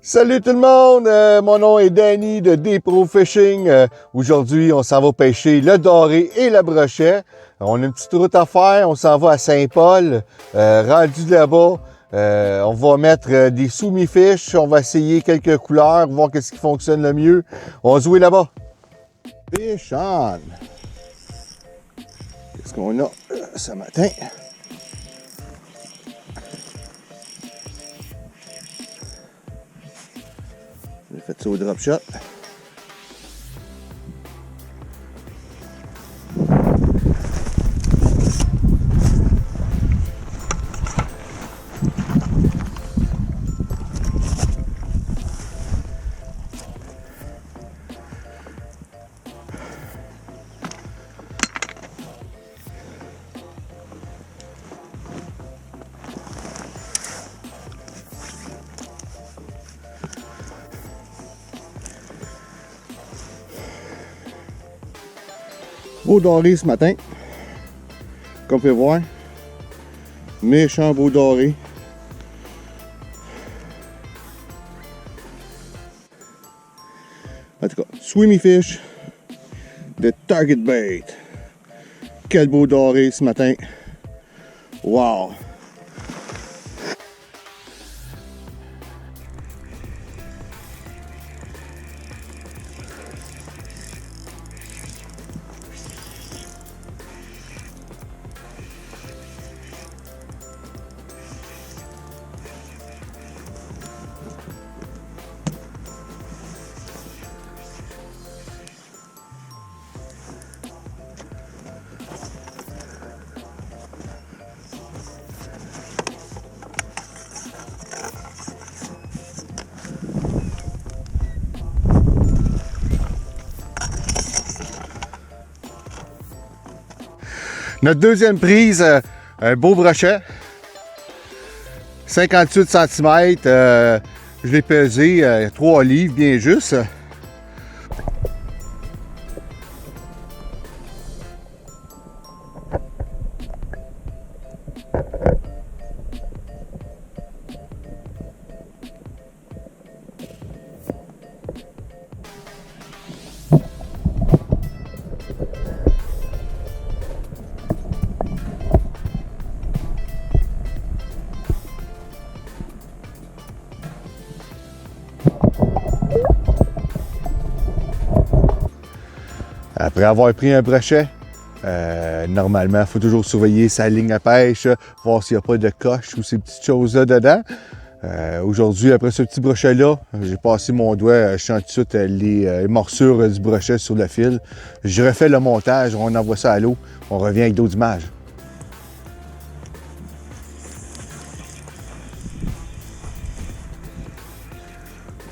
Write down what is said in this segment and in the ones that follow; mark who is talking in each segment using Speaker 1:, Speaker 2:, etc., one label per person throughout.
Speaker 1: Salut tout le monde, mon nom est Danny de D-Pro Fishing. Aujourd'hui, on s'en va pêcher le doré et le brochet. On a une petite route à faire, on s'en va à Saint-Paul. Rendu là-bas, on va mettre des soumis-fiches, on va essayer quelques couleurs, voir qu'est-ce qui fonctionne le mieux. On va jouer là-bas. Fish on! Qu'est-ce qu'on a ce matin? J'ai fait ça au drop shot. Beau doré ce matin, comme vous pouvez voir, méchant beau doré. En tout cas, swimmy fish de Target Bait. Quel beau doré ce matin. Wow! Notre deuxième prise, un beau brochet, 58 cm, je l'ai pesé, 3 livres bien juste. Après avoir pris un brochet, normalement, il faut toujours surveiller sa ligne à pêche, voir s'il n'y a pas de coche ou ces petites choses-là dedans. Aujourd'hui, après ce petit brochet-là, j'ai passé mon doigt, je sens tout de suite les morsures du brochet sur le fil. Je refais le montage, on envoie ça à l'eau, on revient avec d'autres images.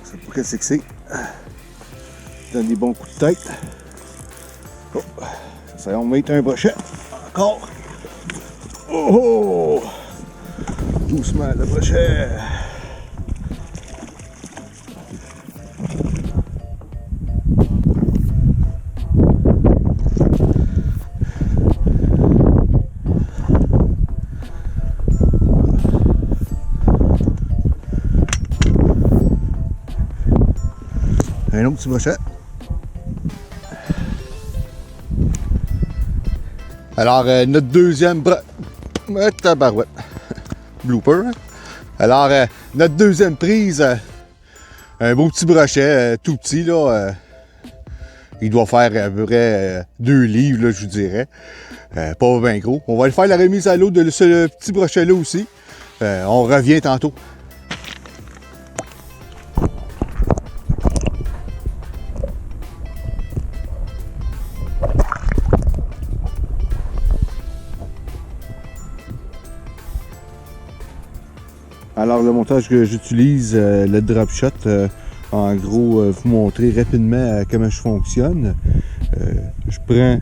Speaker 1: Je sais pas qu'est-ce que c'est. Donne des bons coups de tête. Oh, ça va, on met un brochet. Encore. Oh, oh! Doucement le brochet. Un autre petit brochet. Alors, notre deuxième tabarouette. Blooper. Hein? Alors, notre deuxième prise, un beau petit brochet, tout petit, là. Il doit faire à peu près 2 livres, là, je vous dirais. Pas bien gros. On va aller faire la remise à l'eau de ce petit brochet-là aussi. On revient tantôt. Alors le montage que j'utilise, le drop shot, en gros, vous montrer rapidement comment je fonctionne. Je prends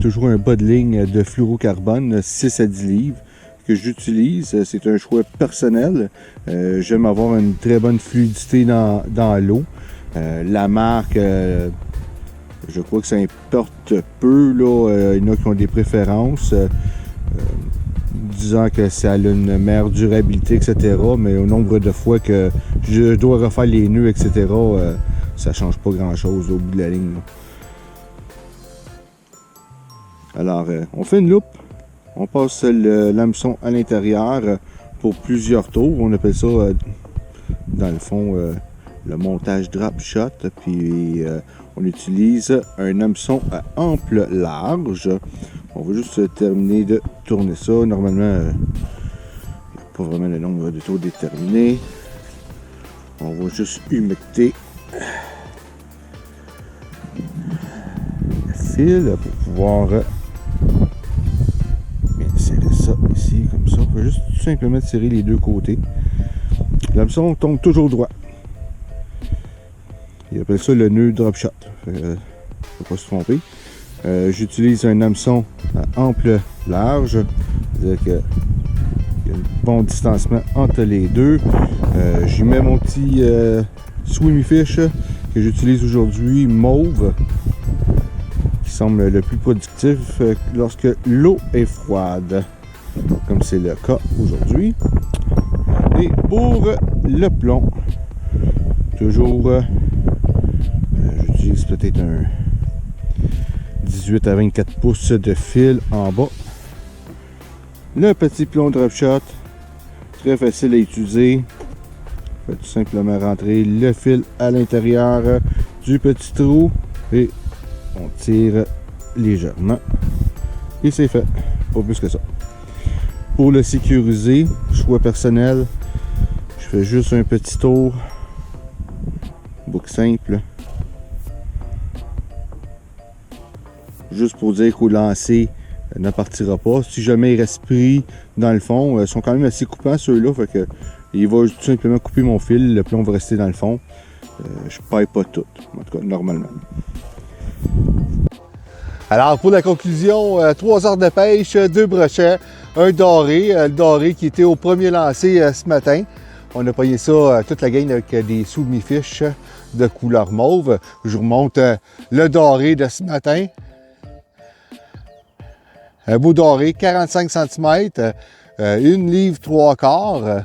Speaker 1: toujours un bas de ligne de fluorocarbone 6 à 10 livres que j'utilise. C'est un choix personnel. J'aime avoir une très bonne fluidité dans l'eau. La marque, je crois que ça importe peu. Là, il y en a qui ont des préférences. disant que ça a une meilleure durabilité, etc. Mais au nombre de fois que je dois refaire les nœuds, etc., ça change pas grand-chose au bout de la ligne. Là. Alors, on fait une loupe, on passe l'hameçon à l'intérieur pour plusieurs tours. On appelle ça, dans le fond, le montage drop shot. Puis, on utilise un hameçon à ample large. On va juste terminer de tourner ça. Normalement, il n'y a pas vraiment le nombre de tours déterminé. On va juste humecter le fil pour pouvoir bien serrer ça ici, comme ça. On peut juste tout simplement tirer les deux côtés. L'hameçon tombe toujours droit. Il appelle ça le nœud drop shot. Il ne faut pas se tromper. J'utilise un hameçon à ample large, c'est-à-dire qu'il y a un bon distancement entre les deux. J'y mets mon petit Swimmy Fish que j'utilise aujourd'hui, mauve, qui semble le plus productif lorsque l'eau est froide, comme c'est le cas aujourd'hui. Et pour le plomb, toujours, j'utilise peut-être un 18 à 24 pouces de fil en bas. Le petit plomb drop shot, très facile à utiliser. On fait tout simplement rentrer le fil à l'intérieur du petit trou et on tire légèrement. Et c'est fait, pas plus que ça. Pour le sécuriser, choix personnel, je fais juste un petit tour, boucle simple. Juste pour dire qu'au lancer ne partira pas. Si jamais il reste pris dans le fond, ils sont quand même assez coupants ceux-là, fait que il va tout simplement couper mon fil, le plomb va rester dans le fond. Je ne paille pas tout, en tout cas normalement. Alors pour la conclusion, 3 heures de pêche, 2 brochets, un doré, le doré qui était au premier lancer ce matin. On a pogné ça toute la gang avec des Swimmy Fish de couleur mauve. Je vous remonte le doré de ce matin. Un beau doré, 45 cm, 1 livre 3 quarts.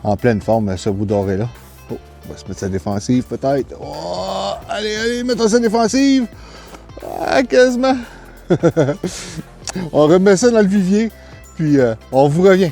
Speaker 1: En pleine forme, ce beau doré-là. Oh, on va se mettre sa défensive peut-être. Oh, allez, mettons sa défensive. Ah, quasiment. On remet ça dans le vivier, puis on vous revient.